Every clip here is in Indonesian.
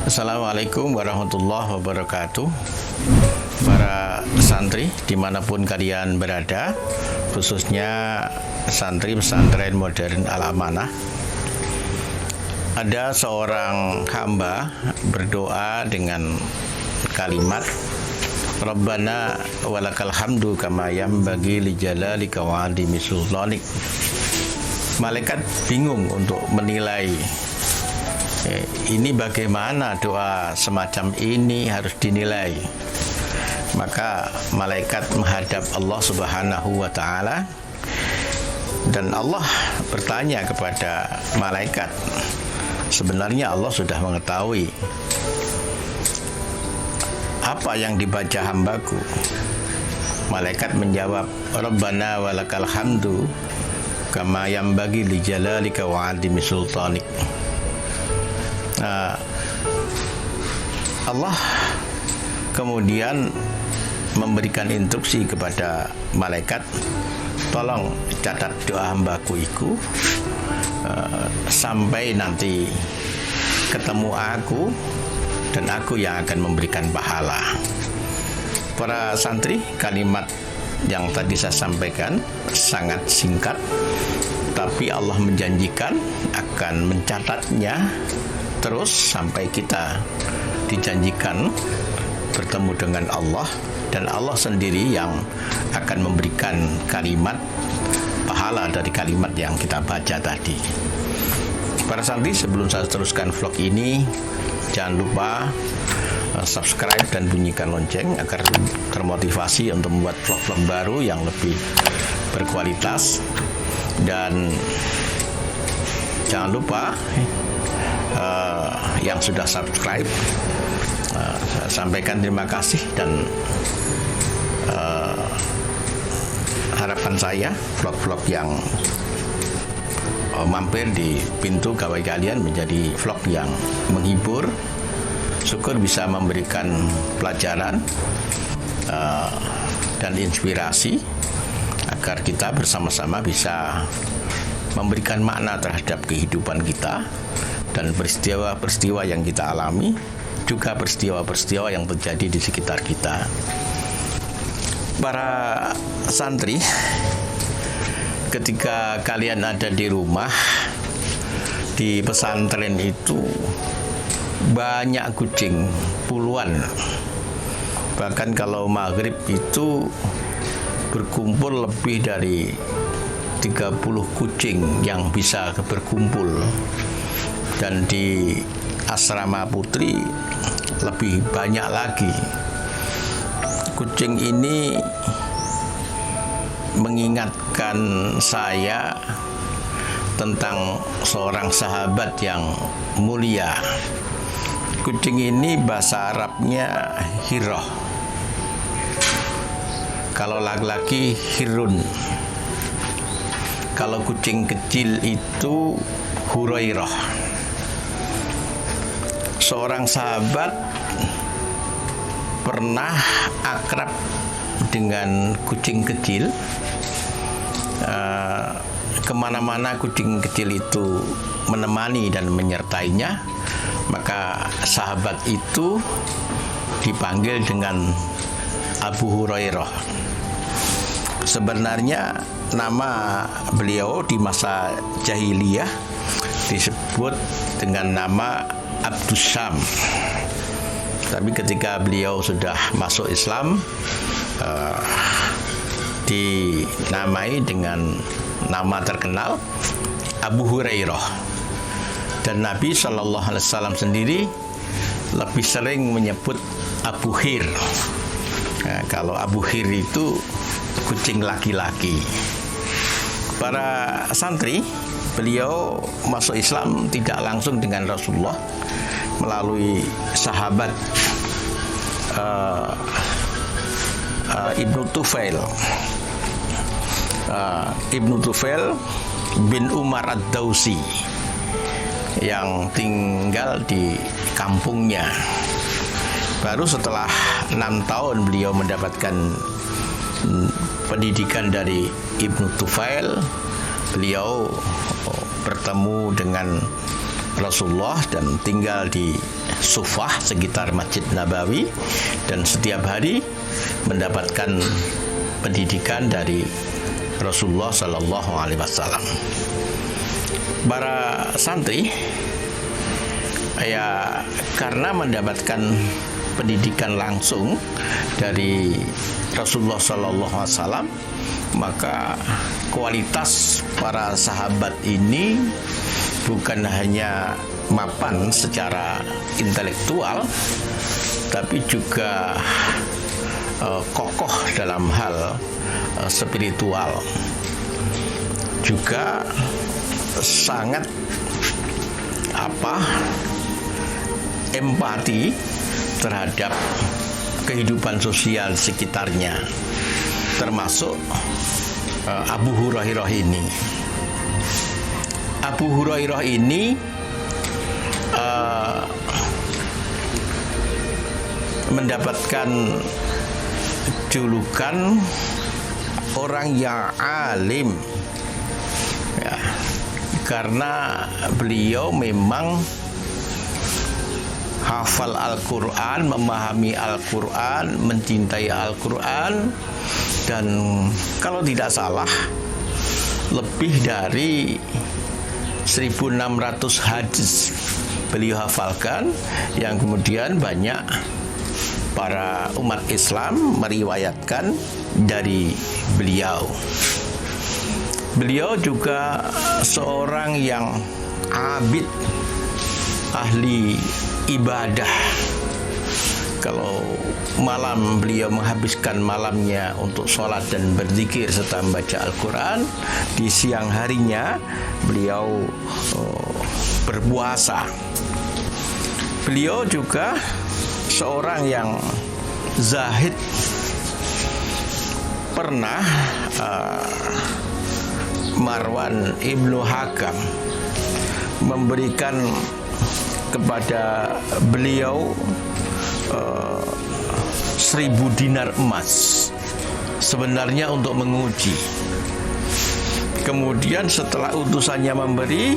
Assalamualaikum warahmatullahi wabarakatuh. Para santri dimanapun kalian berada, khususnya santri pesantren modern Al-Amanah, ada seorang hamba berdoa dengan kalimat Rabbana walakal hamdu kama yambagi li jalalika wa adimi sultanik. Malaikat bingung untuk menilai ini bagaimana doa semacam ini harus dinilai. Maka malaikat menghadap Allah Subhanahu wa taala dan Allah bertanya kepada malaikat. Sebenarnya Allah sudah mengetahui apa yang dibaca hambaku. Malaikat menjawab, Rabbana walakal hamdu kama yambagi li jalalika wa adimi sultanik. Allah kemudian memberikan instruksi kepada malaikat, tolong catat doa hambaku itu sampai nanti ketemu aku dan aku yang akan memberikan pahala. Para santri, kalimat yang tadi saya sampaikan sangat singkat, tapi Allah menjanjikan akan mencatatnya terus sampai kita dijanjikan bertemu dengan Allah, dan Allah sendiri yang akan memberikan kalimat pahala dari kalimat yang kita baca tadi. Para santri, sebelum saya teruskan vlog ini, jangan lupa subscribe dan bunyikan lonceng agar termotivasi untuk membuat vlog-vlog baru yang lebih berkualitas. Dan jangan lupa yang sudah subscribe, sampaikan terima kasih, dan harapan saya vlog-vlog yang mampir di pintu gawai kalian menjadi vlog yang menghibur, syukur bisa memberikan pelajaran dan inspirasi agar kita bersama-sama bisa memberikan makna terhadap kehidupan kita dan peristiwa-peristiwa yang kita alami, juga peristiwa-peristiwa yang terjadi di sekitar kita. Para santri, ketika kalian ada di rumah, di pesantren itu banyak kucing, puluhan. Bahkan kalau maghrib itu berkumpul lebih dari 30 kucing yang bisa berkumpul. Dan di asrama putri lebih banyak lagi. Kucing ini mengingatkan saya tentang seorang sahabat yang mulia. Kucing ini bahasa Arabnya hiroh. Kalau laki-laki hirun. Kalau kucing kecil itu hurairoh. Seorang sahabat pernah akrab dengan kucing kecil. Kemana-mana kucing kecil itu menemani dan menyertainya. Maka sahabat itu dipanggil dengan Abu Hurairah. Sebenarnya nama beliau di masa jahiliyah disebut dengan nama Abdus Syam. Tapi ketika beliau sudah masuk Islam, dinamai dengan nama terkenal Abu Hurairah. Dan Nabi SAW sendiri lebih sering menyebut Abu Hir. Nah, kalau Abu Hir itu kucing laki-laki. Para santri, beliau masuk Islam tidak langsung dengan Rasulullah, melalui sahabat Ibnu Tufail. Ibnu Tufail bin Umar ad-Dausi yang tinggal di kampungnya. Baru setelah 6 tahun beliau mendapatkan pendidikan dari Ibnu Tufail, beliau bertemu dengan Rasulullah dan tinggal di Sufah sekitar Masjid Nabawi, dan setiap hari mendapatkan pendidikan dari Rasulullah Sallallahu Alaihi Wasallam. Para santri ya karena mendapatkan pendidikan langsung dari Rasulullah Sallallahu Alaihi Wasallam, maka kualitas para sahabat ini bukan hanya mapan secara intelektual, tapi juga kokoh dalam hal spiritual, juga sangat empati terhadap kehidupan sosial sekitarnya, termasuk Abu Hurairah ini. Abu Hurairah ini mendapatkan julukan orang yang alim, ya, karena beliau memang hafal Al-Quran, memahami Al-Quran, mencintai Al-Quran, dan kalau tidak salah lebih dari 1.600 hadis beliau hafalkan, yang kemudian banyak para umat Islam meriwayatkan dari beliau. Beliau juga seorang yang abid, ahli ibadah. Kalau malam beliau menghabiskan malamnya untuk sholat dan berzikir serta membaca Al-Quran, di siang harinya beliau berpuasa. Beliau juga seorang yang zahid. Pernah Marwan Ibnu Hakam memberikan kepada beliau 1.000 dinar emas, sebenarnya untuk menguji. Kemudian setelah utusannya memberi,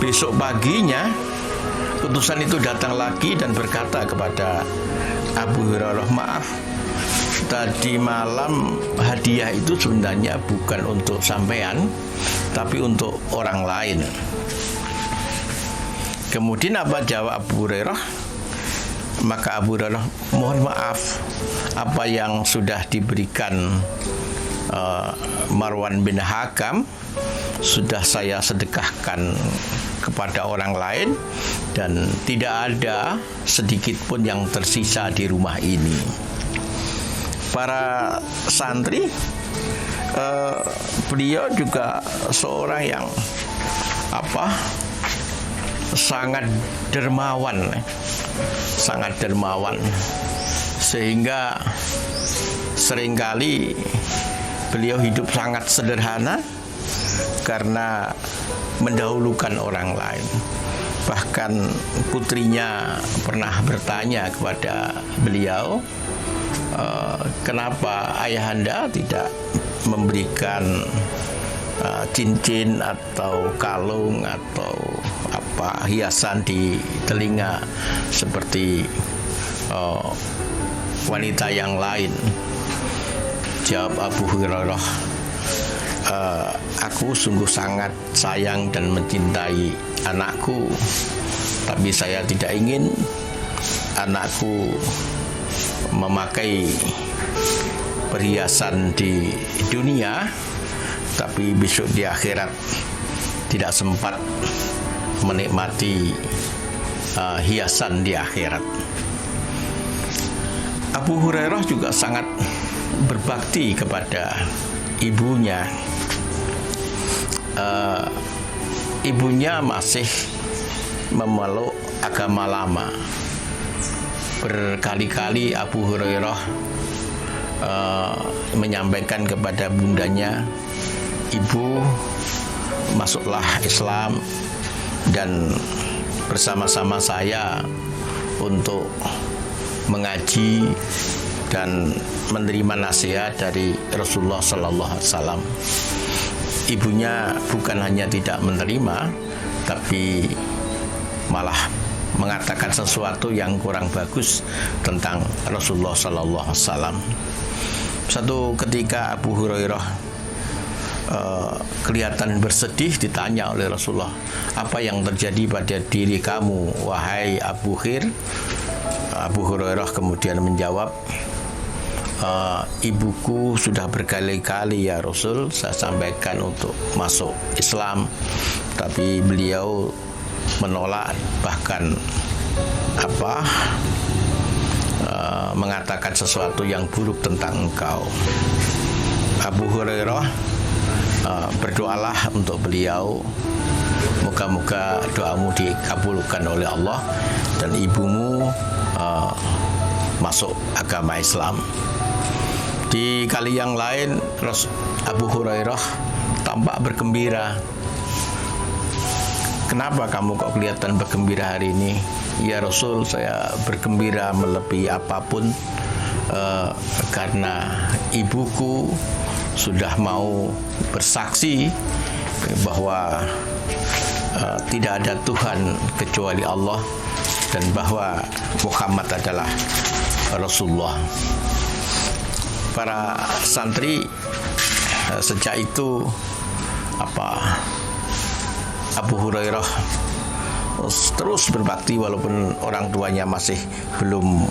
besok paginya utusan itu datang lagi dan berkata kepada Abu Hurairah, maaf, tadi malam hadiah itu sebenarnya bukan untuk sampean, tapi untuk orang lain. Kemudian apa jawab Abu Hurairah? Maka Abu Hurairah, mohon maaf, apa yang sudah diberikan Marwan bin Hakam sudah saya sedekahkan kepada orang lain, dan tidak ada sedikit pun yang tersisa di rumah ini. Para santri, beliau juga seorang yang sangat dermawan, sehingga seringkali beliau hidup sangat sederhana karena mendahulukan orang lain. Bahkan putrinya pernah bertanya kepada beliau, kenapa ayahanda tidak memberikan cincin atau kalung atau hiasan di telinga seperti wanita yang lain. Jawab Abu Hurairah, aku sungguh sangat sayang dan mencintai anakku, tapi saya tidak ingin anakku memakai perhiasan di dunia, tapi besok di akhirat tidak sempat menikmati hiasan di akhirat. Abu Hurairah juga sangat berbakti kepada ibunya. Ibunya masih memeluk agama lama. Berkali-kali Abu Hurairah menyampaikan kepada bundanya, ibu, masuklah Islam dan bersama-sama saya untuk mengaji dan menerima nasihat dari Rasulullah Sallallahu Alaihi Wasallam. Ibunya bukan hanya tidak menerima, tapi malah mengatakan sesuatu yang kurang bagus tentang Rasulullah sallallahu alaihi wasallam. Satu ketika Abu Hurairah kelihatan bersedih, ditanya oleh Rasulullah, apa yang terjadi pada diri kamu wahai Abu Hir? Abu Hurairah kemudian menjawab, ibuku sudah berkali-kali ya Rasul saya sampaikan untuk masuk Islam, tapi beliau menolak, bahkan mengatakan sesuatu yang buruk tentang engkau. Abu Hurairah berdoalah untuk beliau, moga-moga doamu dikabulkan oleh Allah dan ibumu masuk agama Islam. Di kali yang lain Abu Hurairah tampak bergembira. Kenapa kamu kok kelihatan bergembira hari ini? Ya Rasul, saya bergembira melebihi apapun karena ibuku sudah mau bersaksi bahwa tidak ada Tuhan kecuali Allah dan bahwa Muhammad adalah Rasulullah. Para santri sejak itu Abu Hurairah terus berbakti walaupun orang tuanya masih belum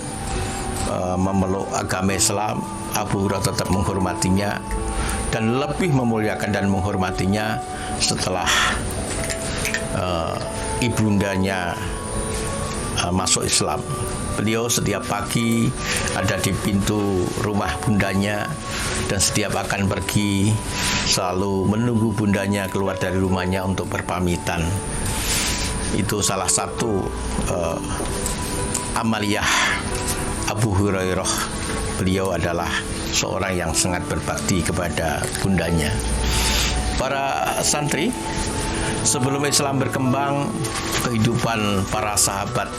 memeluk agama Islam. Abu Hurairah tetap menghormatinya dan lebih memuliakan dan menghormatinya setelah ibundanya masuk Islam. Beliau setiap pagi ada di pintu rumah bundanya dan setiap akan pergi selalu menunggu bundanya keluar dari rumahnya untuk berpamitan. Itu salah satu amaliyah Abu Hurairah. Beliau adalah seorang yang sangat berbakti kepada bundanya. Para santri, sebelum Islam berkembang, kehidupan para sahabat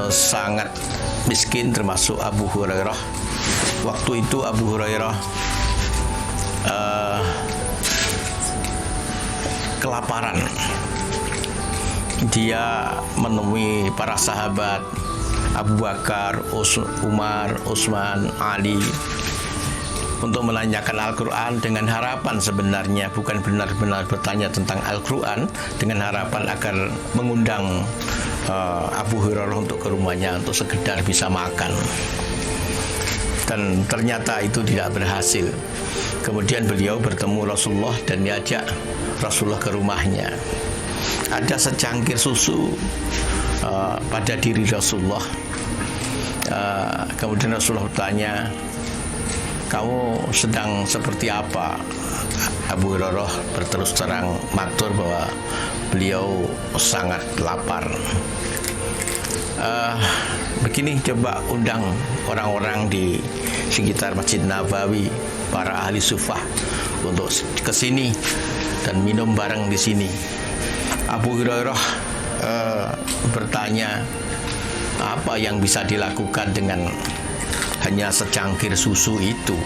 sangat miskin, termasuk Abu Hurairah. Waktu itu Abu Hurairah kelaparan. Dia menemui para sahabat Abu Bakar, Umar, Utsman, Ali untuk menanyakan Al-Quran dengan harapan, sebenarnya bukan benar-benar bertanya tentang Al-Quran, dengan harapan agar mengundang Abu Hurairah untuk ke rumahnya untuk sekedar bisa makan. Dan ternyata itu tidak berhasil. Kemudian beliau bertemu Rasulullah dan diajak Rasulullah ke rumahnya. Ada secangkir susu pada diri Rasulullah. Kemudian Rasulullah bertanya, kamu sedang seperti apa? Abu Hurairah berterus terang matur bahwa beliau sangat lapar. Begini, coba undang orang-orang di sekitar Masjid Nabawi, para ahli sufah, untuk ke sini dan minum bareng di sini. Abu Hurairah bertanya, apa yang bisa dilakukan dengan hanya secangkir susu itu?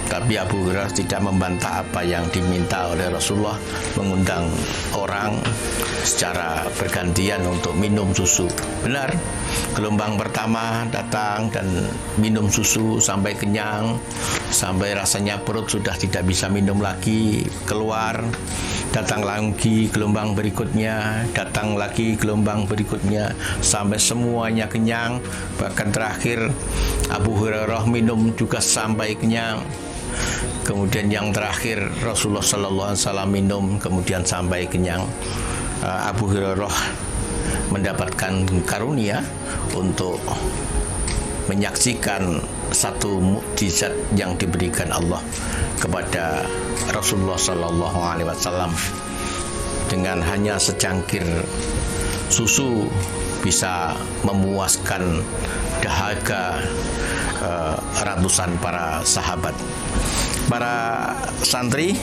Tapi Abu Hurairah tidak membantah apa yang diminta oleh Rasulullah, mengundang orang secara bergantian untuk minum susu. Benar, gelombang pertama datang dan minum susu sampai kenyang, sampai rasanya perut sudah tidak bisa minum lagi, keluar. Datang lagi gelombang berikutnya, datang lagi gelombang berikutnya, sampai semuanya kenyang. Bahkan terakhir Abu Hurairah minum juga sampai kenyang. Kemudian yang terakhir Rasulullah sallallahu alaihi wasallam minum kemudian sampai kenyang. Abu Hurairah mendapatkan karunia untuk menyaksikan satu mukjizat yang diberikan Allah kepada Rasulullah sallallahu alaihi wasallam. Dengan hanya secangkir susu bisa memuaskan dahaga ratusan para sahabat. Para santri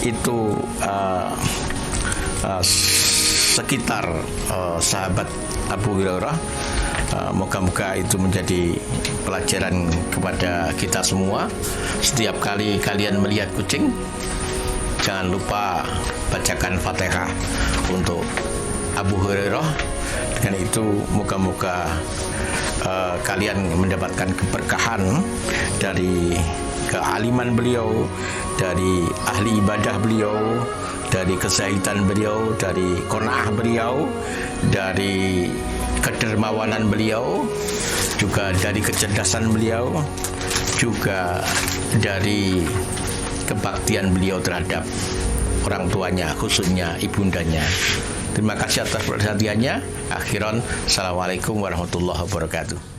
itu sekitar sahabat Abu Hurairah. Moga-moga itu menjadi pelajaran kepada kita semua. Setiap kali kalian melihat kucing, jangan lupa bacakan Fatihah untuk Abu Hurairah. Dengan itu moga-moga kalian mendapatkan keberkahan dari kealiman beliau, dari ahli ibadah beliau, dari kezahidan beliau, dari qanaah beliau, dari kedermawanan beliau, juga dari kecerdasan beliau, juga dari kebaktian beliau terhadap orang tuanya, khususnya ibundanya. Terima kasih atas perhatiannya. Akhiran, assalamualaikum warahmatullahi wabarakatuh.